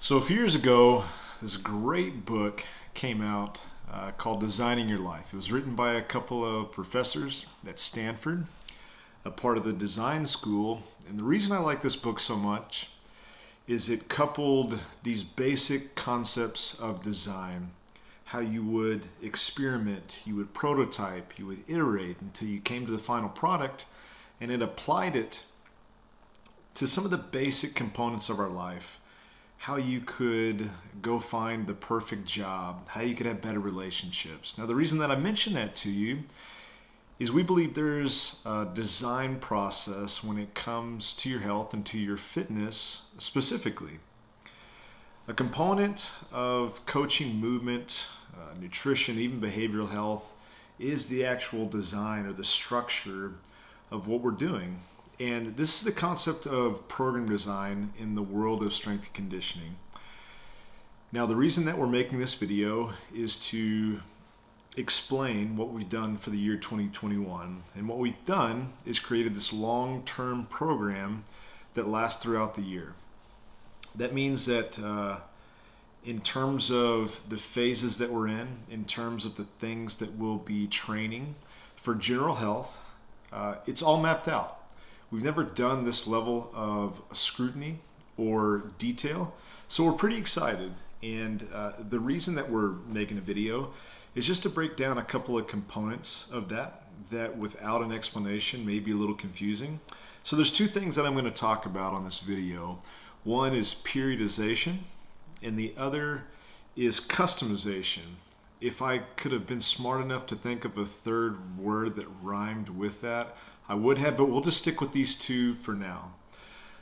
So a few years ago, this great book came out called Designing Your Life. It was written by a couple of professors at Stanford, a part of the design school. And the reason I like this book so much is it coupled these basic concepts of design, how you would experiment, you would prototype, you would iterate until you came to the final product, and it applied it to some of the basic components of our life. How you could go find the perfect job, how you could have better relationships. Now, the reason that I mention that to you is we believe there's a design process when it comes to your health and to your fitness specifically. A component of coaching, movement, nutrition, even behavioral health is the actual design or the structure of what we're doing. And this is the concept of program design in the world of strength and conditioning. Now, the reason that we're making this video is to explain what we've done for the year 2021. And what we've done is created this long-term program that lasts throughout the year. That means that in terms of the phases that we're in terms of the things that we'll be training for general health, it's all mapped out. We've never done this level of scrutiny or detail, so we're pretty excited. And the reason that we're making a video is just to break down a couple of components of that without an explanation may be a little confusing. So there's two things that I'm going to talk about on this video. One is periodization, and the other is customization. If I could have been smart enough to think of a third word that rhymed with that, I would have, but we'll just stick with these two for now.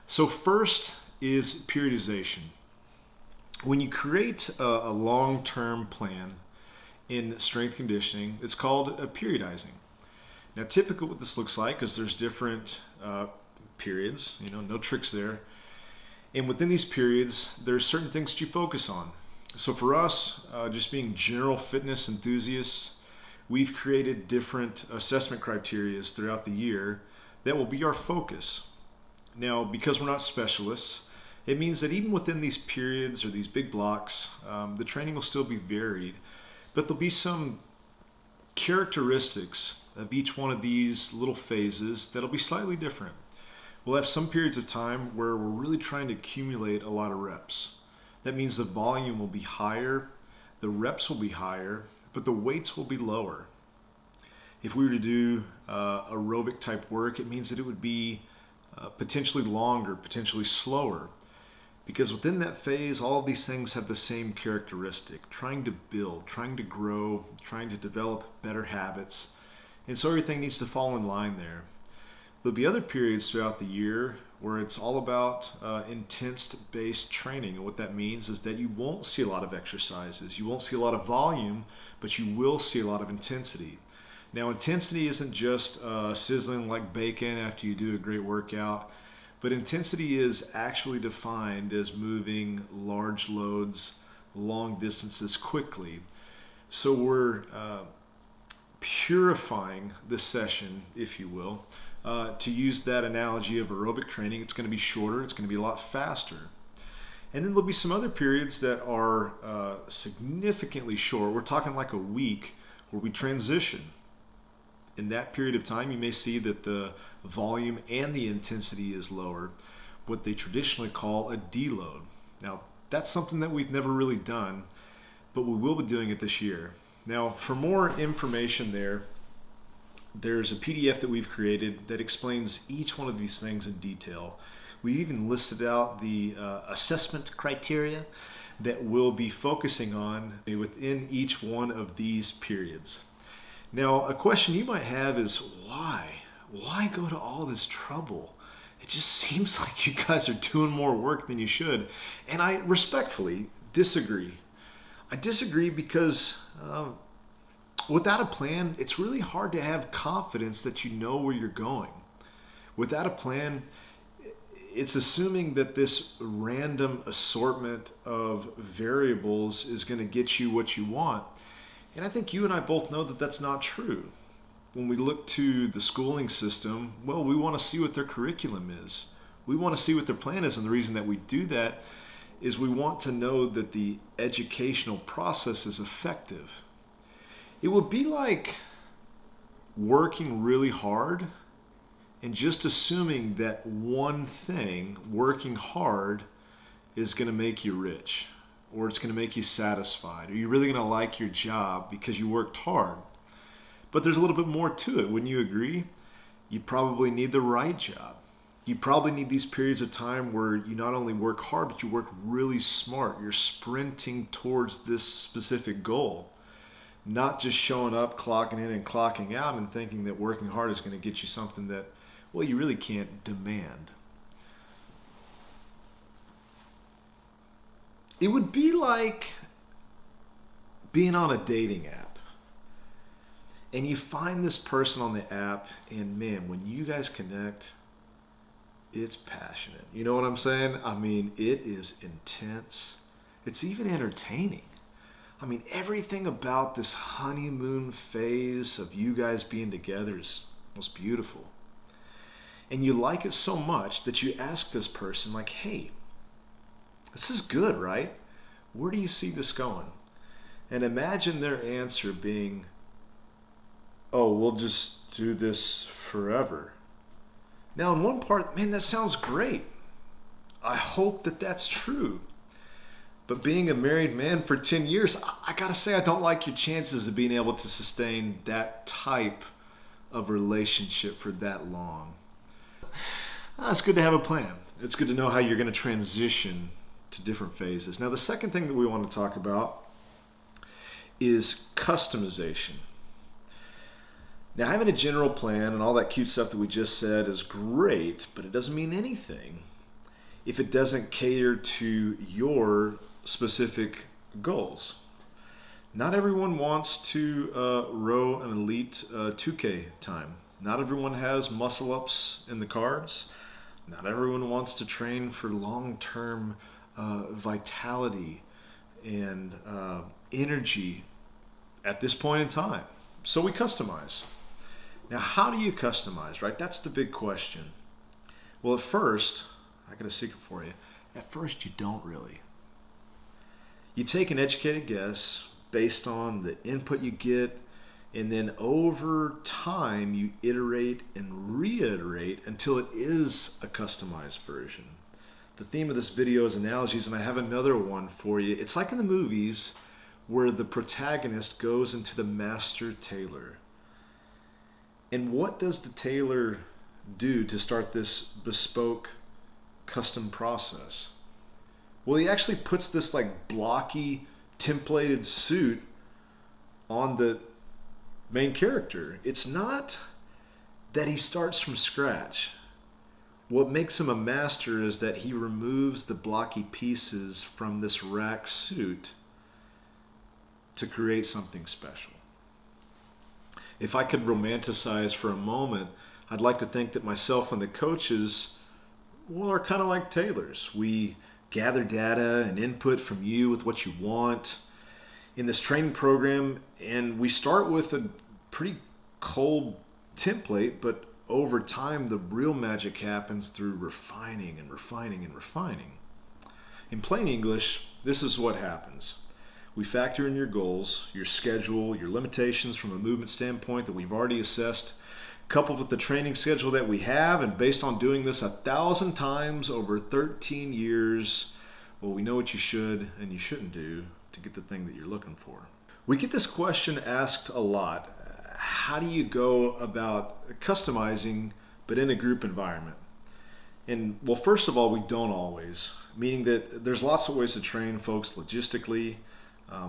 So first is periodization. When you create a long-term plan in strength conditioning, it's called periodizing. Now, typically what this looks like is there's different periods, no tricks there. And within these periods, there's certain things that you focus on. So for us, just being general fitness enthusiasts, we've created different assessment criteria throughout the year that will be our focus. Now, because we're not specialists, it means that even within these periods or these big blocks, the training will still be varied, but there'll be some characteristics of each one of these little phases that'll be slightly different. We'll have some periods of time where we're really trying to accumulate a lot of reps. That means the volume will be higher, the reps will be higher, but the weights will be lower. If we were to do aerobic type work, it means that it would be potentially longer, potentially slower. Because within that phase, all of these things have the same characteristic: trying to build, trying to grow, trying to develop better habits. And so everything needs to fall in line there. There'll be other periods throughout the year where it's all about intense-based training. And what that means is that you won't see a lot of exercises. You won't see a lot of volume, but you will see a lot of intensity. Now, intensity isn't just sizzling like bacon after you do a great workout, but intensity is actually defined as moving large loads, long distances quickly. So we're purifying the session, if you will. To use that analogy of aerobic training, it's going to be shorter, it's going to be a lot faster. And then there'll be some other periods that are significantly short. We're talking like a week where we transition. In that period of time, you may see that the volume and the intensity is lower, what they traditionally call a deload. Now, that's something that we've never really done, but we will be doing it this year. Now, for more information there's a PDF that we've created that explains each one of these things in detail. We even listed out the assessment criteria that we'll be focusing on within each one of these periods. Now, a question you might have is why? Why go to all this trouble? It just seems like you guys are doing more work than you should. And I respectfully disagree. I disagree because without a plan, it's really hard to have confidence that you know where you're going. Without a plan, it's assuming that this random assortment of variables is going to get you what you want. And I think you and I both know that that's not true. When we look to the schooling system, well, we want to see what their curriculum is. We want to see what their plan is. And the reason that we do that is we want to know that the educational process is effective. It would be like working really hard and just assuming that one thing, working hard, is going to make you rich, or it's going to make you satisfied, or you're really going to like your job because you worked hard. But there's a little bit more to it. Wouldn't you agree? You probably need the right job. You probably need these periods of time where you not only work hard, but you work really smart. You're sprinting towards this specific goal, not just showing up, clocking in and clocking out and thinking that working hard is going to get you something that, well, you really can't demand. It would be like being on a dating app. And you find this person on the app, and man, when you guys connect, it's passionate. You know what I'm saying? I mean, it is intense. It's even entertaining. I mean, everything about this honeymoon phase of you guys being together is most beautiful. And you like it so much that you ask this person, like, hey, this is good, right? Where do you see this going? And imagine their answer being, oh, we'll just do this forever. Now, in one part, man, that sounds great. I hope that that's true. But being a married man for 10 years, I gotta say, I don't like your chances of being able to sustain that type of relationship for that long. It's good to have a plan. It's good to know how you're going to transition to different phases. Now, the second thing that we want to talk about is customization. Now, having a general plan and all that cute stuff that we just said is great, but it doesn't mean anything if it doesn't cater to your specific goals. Not everyone wants to row an elite 2K time. Not everyone has muscle ups in the cards. Not everyone wants to train for long-term vitality and energy at this point in time. So we customize. Now, how do you customize, right? That's the big question. Well, at first, I got a secret for you. At first, you don't really. You take an educated guess based on the input you get, and then over time, you iterate and reiterate until it is a customized version. The theme of this video is analogies, and I have another one for you. It's like in the movies where the protagonist goes into the master tailor. And what does the tailor do to start this bespoke custom process? Well, he actually puts this like blocky, templated suit on the main character. It's not that he starts from scratch. What makes him a master is that he removes the blocky pieces from this rack suit to create something special. If I could romanticize for a moment, I'd like to think that myself and the coaches, well, are kind of like tailors. We gather data and input from you with what you want in this training program, and we start with a pretty cold template, but over time, the real magic happens through refining and refining and refining. In plain English, this is what happens. We factor in your goals, your schedule, your limitations from a movement standpoint that we've already assessed, coupled with the training schedule that we have, and based on doing this 1,000 times over 13 years, well, we know what you should and you shouldn't do to get the thing that you're looking for. We get this question asked a lot. How do you go about customizing, but in a group environment? And well, first of all, we don't always, meaning that there's lots of ways to train folks logistically.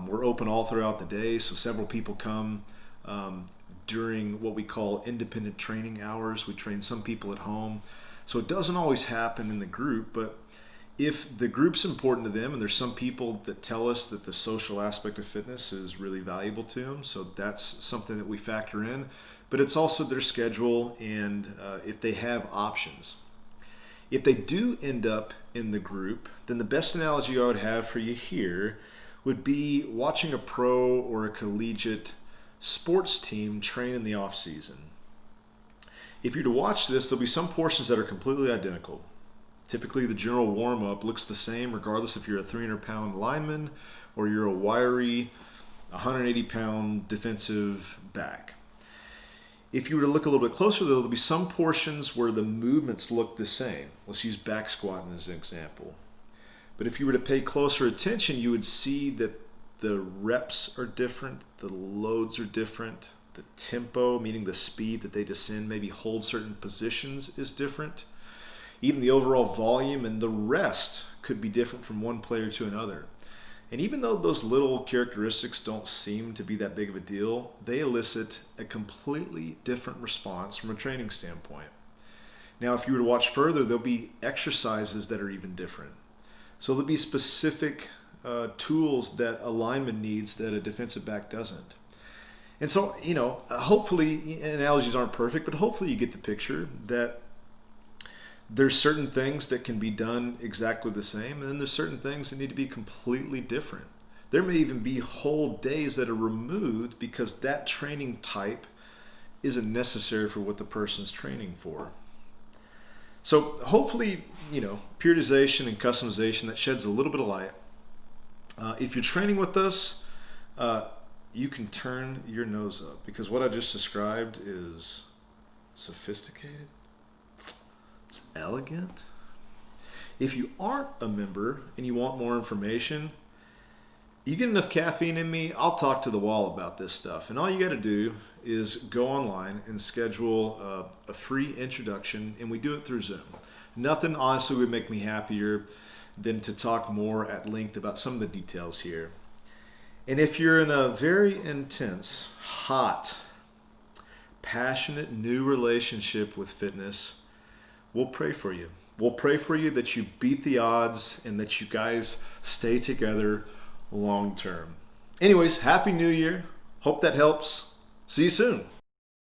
We're open all throughout the day, so several people come during what we call independent training hours. We train some people at home. So it doesn't always happen in the group, but if the group's important to them, and there's some people that tell us that the social aspect of fitness is really valuable to them, so that's something that we factor in, but it's also their schedule and if they have options. If they do end up in the group, then the best analogy I would have for you here would be watching a pro or a collegiate sports team train in the off season. If you're to watch this, there'll be some portions that are completely identical. Typically, the general warm-up looks the same regardless if you're a 300-pound lineman or you're a wiry 180-pound defensive back. If you were to look a little bit closer, though, there'll be some portions where the movements look the same. Let's use back squatting as an example. But if you were to pay closer attention, you would see that the reps are different, the loads are different, the tempo, meaning the speed that they descend, maybe hold certain positions, is different. Even the overall volume and the rest could be different from one player to another. And even though those little characteristics don't seem to be that big of a deal, they elicit a completely different response from a training standpoint. Now, if you were to watch further, there'll be exercises that are even different. So there'll be specific tools that a lineman needs that a defensive back doesn't. And so, hopefully, analogies aren't perfect, but hopefully you get the picture that there's certain things that can be done exactly the same, and then there's certain things that need to be completely different. There may even be whole days that are removed because that training type isn't necessary for what the person's training for. So hopefully, periodization and customization, that sheds a little bit of light. If you're training with us, you can turn your nose up because what I just described is sophisticated. It's elegant. If you aren't a member and you want more information, you get enough caffeine in me, I'll talk to the wall about this stuff. And all you got to do is go online and schedule a free introduction, and we do it through Zoom. Nothing honestly would make me happier than to talk more at length about some of the details here. And if you're in a very intense, hot, passionate new relationship with fitness, we'll pray for you. We'll pray for you that you beat the odds and that you guys stay together long term. Anyways, Happy New Year. Hope that helps. See you soon.